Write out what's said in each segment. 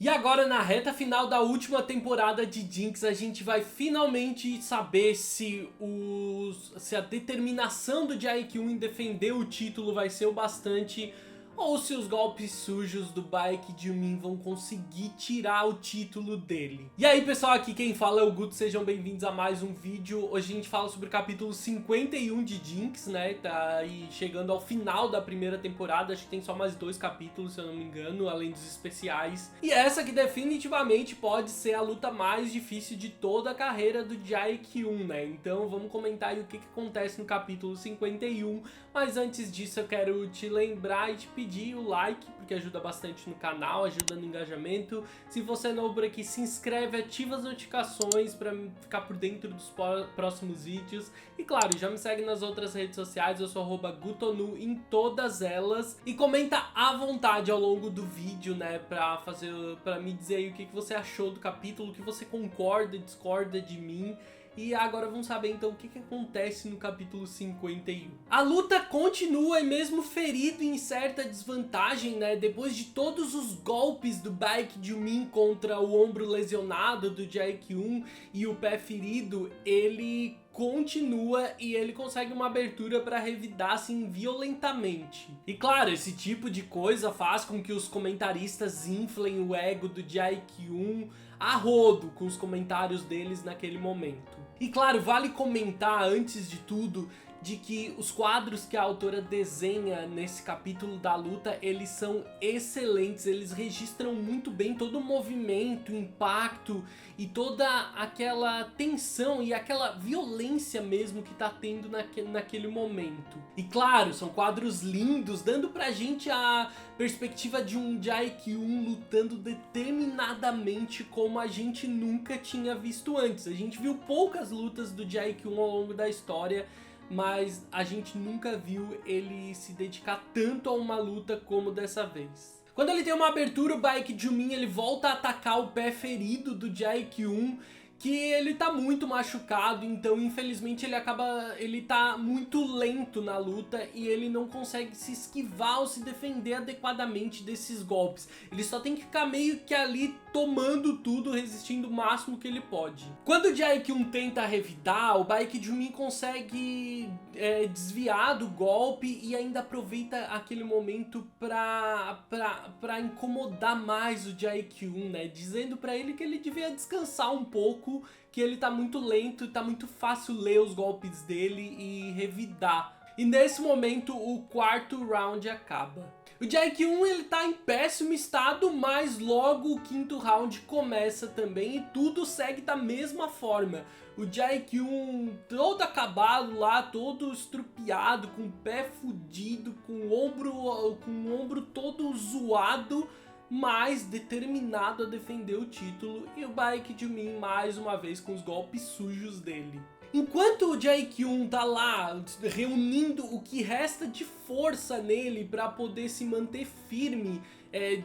E agora, na reta final da última temporada de Jinx, a gente vai finalmente saber se a determinação do Jae-kyun em defender o título vai ser o bastante, ou se os golpes sujos do Baek Jimin vão conseguir tirar o título dele. E aí pessoal, aqui quem fala é o Guto, sejam bem-vindos a mais um vídeo. Hoje a gente fala sobre o capítulo 51 de Jinx, né, tá aí chegando ao final da primeira temporada. Acho que tem só mais 2 capítulos, se eu não me engano, além dos especiais. E essa que definitivamente pode ser a luta mais difícil de toda a carreira do Jae-kyun, né. Então vamos comentar aí o que acontece no capítulo 51. Mas antes disso eu quero te lembrar e te pedir o like, porque ajuda bastante no canal, ajuda no engajamento. Se você é novo por aqui, se inscreve, ativa as notificações para ficar por dentro dos próximos vídeos. E claro, já me segue nas outras redes sociais, eu sou @gutonu em todas elas. E comenta à vontade ao longo do vídeo, né, pra me dizer aí o que você achou do capítulo, o que você concorda, discorda de mim. E agora vamos saber então o que acontece no capítulo 51. A luta continua e mesmo ferido em certa desvantagem, né? Depois de todos os golpes do Baek Jimin contra o ombro lesionado do Jae-kyun e o pé ferido, ele continua e ele consegue uma abertura para revidar assim violentamente. E claro, esse tipo de coisa faz com que os comentaristas inflem o ego do Jae-kyun a rodo com os comentários deles naquele momento. E claro, vale comentar antes de tudo de que os quadros que a autora desenha nesse capítulo da luta, eles são excelentes, eles registram muito bem todo o movimento, o impacto e toda aquela tensão e aquela violência mesmo que tá tendo naquele momento. E claro, são quadros lindos, dando pra gente a perspectiva de um Jae-kyun lutando determinadamente como a gente nunca tinha visto antes. A gente viu poucas lutas do Jae-kyun ao longo da história, mas a gente nunca viu ele se dedicar tanto a uma luta como dessa vez. Quando ele tem uma abertura, o Baek Jimin ele volta a atacar o pé ferido do Jae-kyun, que ele tá muito machucado, então infelizmente ele tá muito lento na luta e ele não consegue se esquivar ou se defender adequadamente desses golpes. Ele só tem que ficar meio que ali tomando tudo, resistindo o máximo que ele pode. Quando o Jae-kyun tenta revidar, o Baek Jimin consegue desviar do golpe e ainda aproveita aquele momento pra incomodar mais o Jae-kyun, né? Dizendo pra ele que ele devia descansar um pouco, que ele tá muito lento, tá muito fácil ler os golpes dele e revidar. E nesse momento o quarto round acaba. O Jae-kyun ele tá em péssimo estado, mas logo o quinto round começa também e tudo segue da mesma forma. O Jae-kyun todo acabado lá, todo estrupiado, com o pé fudido, com o ombro todo zoado, mais determinado a defender o título, e o Baek Jimin mais uma vez com os golpes sujos dele. Enquanto o Jae-kyun tá lá reunindo o que resta de força nele para poder se manter firme,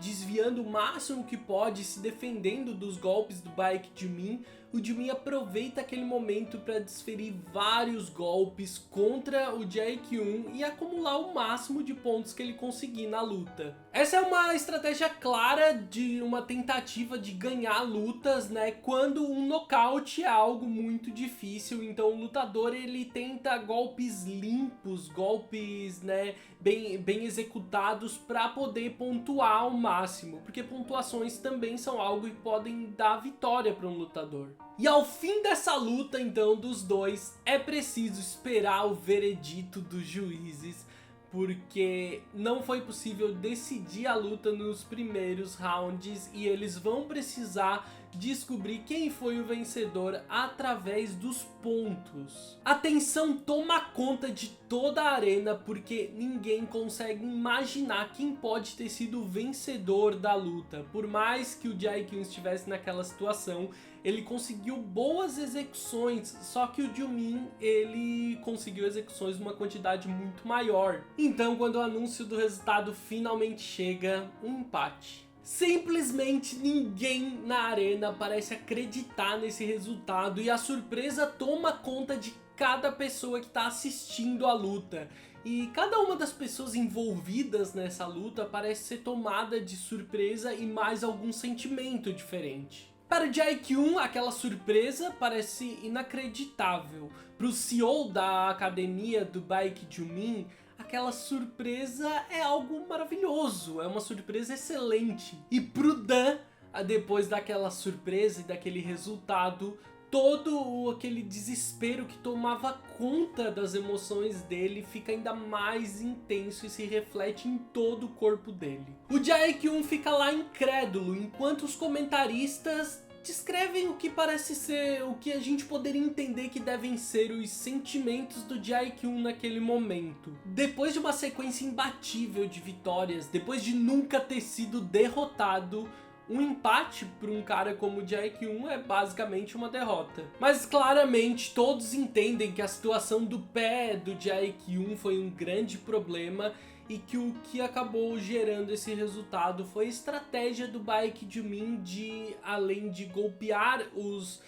desviando o máximo que pode, se defendendo dos golpes do Baek Jimin, o Jimin aproveita aquele momento para desferir vários golpes contra o Jae-kyun e acumular o máximo de pontos que ele conseguir na luta. Essa é uma estratégia clara de uma tentativa de ganhar lutas, né, quando um nocaute é algo muito difícil. Então o lutador ele tenta golpes limpos, golpes, né, bem executados para poder pontuar ao máximo, porque pontuações também são algo que podem dar vitória para um lutador. E ao fim dessa luta então dos dois, é preciso esperar o veredito dos juízes, porque não foi possível decidir a luta nos primeiros rounds e eles vão precisar descobrir quem foi o vencedor através dos pontos. A tensão toma conta de toda a arena porque ninguém consegue imaginar quem pode ter sido o vencedor da luta. Por mais que o Jae-kyun estivesse naquela situação, ele conseguiu boas execuções, só que o Jimin ele conseguiu execuções numa quantidade muito maior. Então quando o anúncio do resultado finalmente chega, um empate. Simplesmente ninguém na arena parece acreditar nesse resultado e a surpresa toma conta de cada pessoa que está assistindo a luta. e cada uma das pessoas envolvidas nessa luta parece ser tomada de surpresa e mais algum sentimento diferente. Para o Jae-kyun, aquela surpresa parece inacreditável. Para o CEO da academia do Baekhyunmin, aquela surpresa é algo maravilhoso, é uma surpresa excelente. E pro Dan, depois daquela surpresa e daquele resultado, todo aquele desespero que tomava conta das emoções dele fica ainda mais intenso e se reflete em todo o corpo dele. O Jae-kyun fica lá incrédulo, enquanto os comentaristas descrevem o que parece ser o que a gente poderia entender que devem ser os sentimentos do Jae-kyun naquele momento. Depois de uma sequência imbatível de vitórias, depois de nunca ter sido derrotado, um empate para um cara como o Jae-kyun é basicamente uma derrota. Mas claramente todos entendem que a situação do pé do Jae-kyun foi um grande problema e que o que acabou gerando esse resultado foi a estratégia do Baekhyunmin de, além de golpear os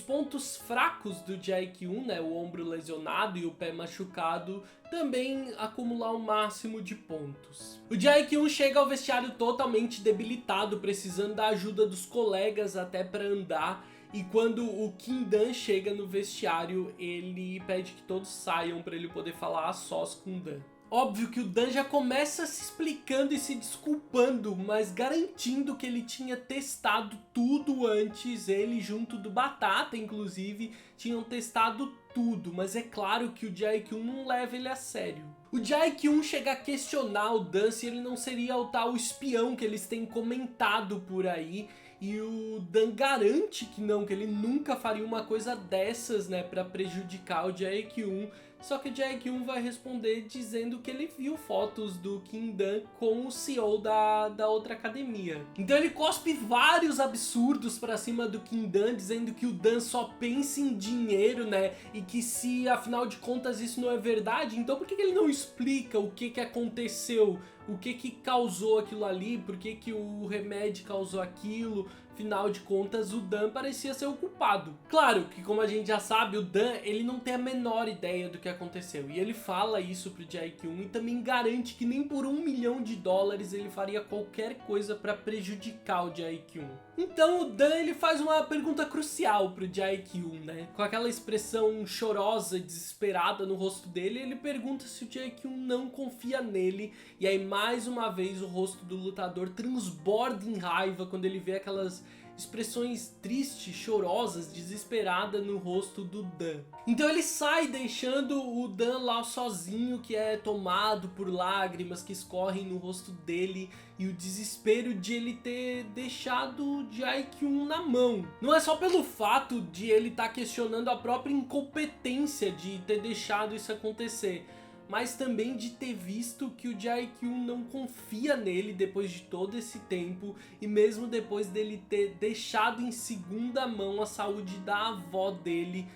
pontos fracos do Jae-kyun, né, o ombro lesionado e o pé machucado, também acumular o máximo de pontos. O Jae-kyun chega ao vestiário totalmente debilitado, precisando da ajuda dos colegas até para andar, e quando o Kim Dan chega no vestiário, ele pede que todos saiam para ele poder falar a sós com o Dan. Óbvio que o Dan já começa se explicando e se desculpando, mas garantindo que ele tinha testado tudo antes, ele junto do Batata, inclusive, tinham testado tudo, mas é claro que o Jae-kyun não leva ele a sério. O Jae-kyun chega a questionar o Dan se ele não seria o tal espião que eles têm comentado por aí, e o Dan garante que não, que ele nunca faria uma coisa dessas, né, pra prejudicar o Jae-kyun. Só que o Jae-kyun vai responder dizendo que ele viu fotos do Kim Dan com o CEO da outra academia. Então ele cospe vários absurdos pra cima do Kim Dan, dizendo que o Dan só pensa em dinheiro, né? E que se afinal de contas isso não é verdade, então por que ele não explica o que aconteceu? O que causou aquilo ali? Por que o remédio causou aquilo? Afinal de contas, o Dan parecia ser o culpado. Claro que, como a gente já sabe, o Dan ele não tem a menor ideia do que aconteceu. E ele fala isso pro Jae-kyun e também garante que nem por $1 milhão ele faria qualquer coisa para prejudicar o Jae-kyun. Então o Dan ele faz uma pergunta crucial pro Jae-kyun, né? Com aquela expressão chorosa, desesperada no rosto dele, ele pergunta se o Jae-kyun não confia nele. E aí mais uma vez o rosto do lutador transborda em raiva quando ele vê aquelas expressões tristes, chorosas, desesperadas no rosto do Dan. Então ele sai deixando o Dan lá sozinho, que é tomado por lágrimas que escorrem no rosto dele e o desespero de ele ter deixado o Jae-kyun na mão. Não é só pelo fato de ele estar questionando a própria incompetência de ter deixado isso acontecer, mas também de ter visto que o Jae-kyun não confia nele depois de todo esse tempo, e mesmo depois dele ter deixado em segunda mão a saúde da avó dele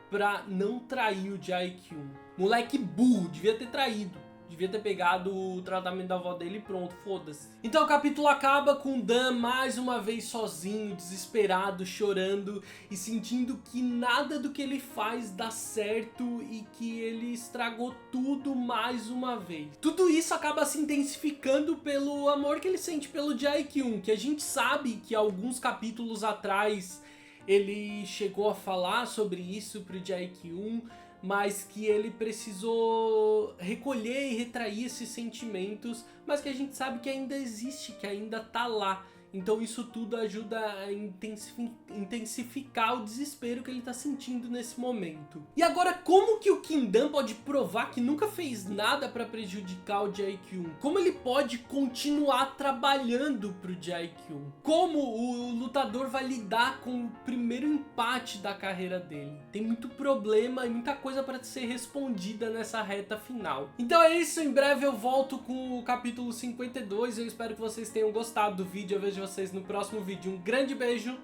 pra não trair o Jae-kyun. Moleque burro, devia ter traído. Devia ter pegado o tratamento da avó dele e pronto, foda-se. Então o capítulo acaba com o Dan mais uma vez sozinho, desesperado, chorando e sentindo que nada do que ele faz dá certo e que ele estragou tudo mais uma vez. Tudo isso acaba se intensificando pelo amor que ele sente pelo Jae-kyun, que a gente sabe que alguns capítulos atrás ele chegou a falar sobre isso pro Jae-kyun, mas que ele precisou recolher e retrair esses sentimentos, mas que a gente sabe que ainda existe, que ainda tá lá. Então isso tudo ajuda a intensificar o desespero que ele tá sentindo nesse momento. E agora, como que o Kim Dan pode provar que nunca fez nada para prejudicar o Jae-kyun? Como ele pode continuar trabalhando pro Jae-kyun? Como o lutador vai lidar com o primeiro empate da carreira dele? Tem muito problema e muita coisa para ser respondida nessa reta final. Então é isso, em breve eu volto com o capítulo 52. Eu espero que vocês tenham gostado do vídeo. Eu vejo vocês no próximo vídeo. Um grande beijo.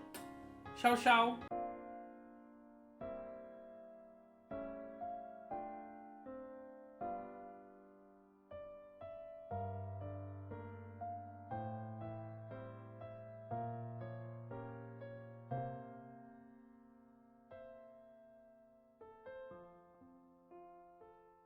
Tchau, tchau.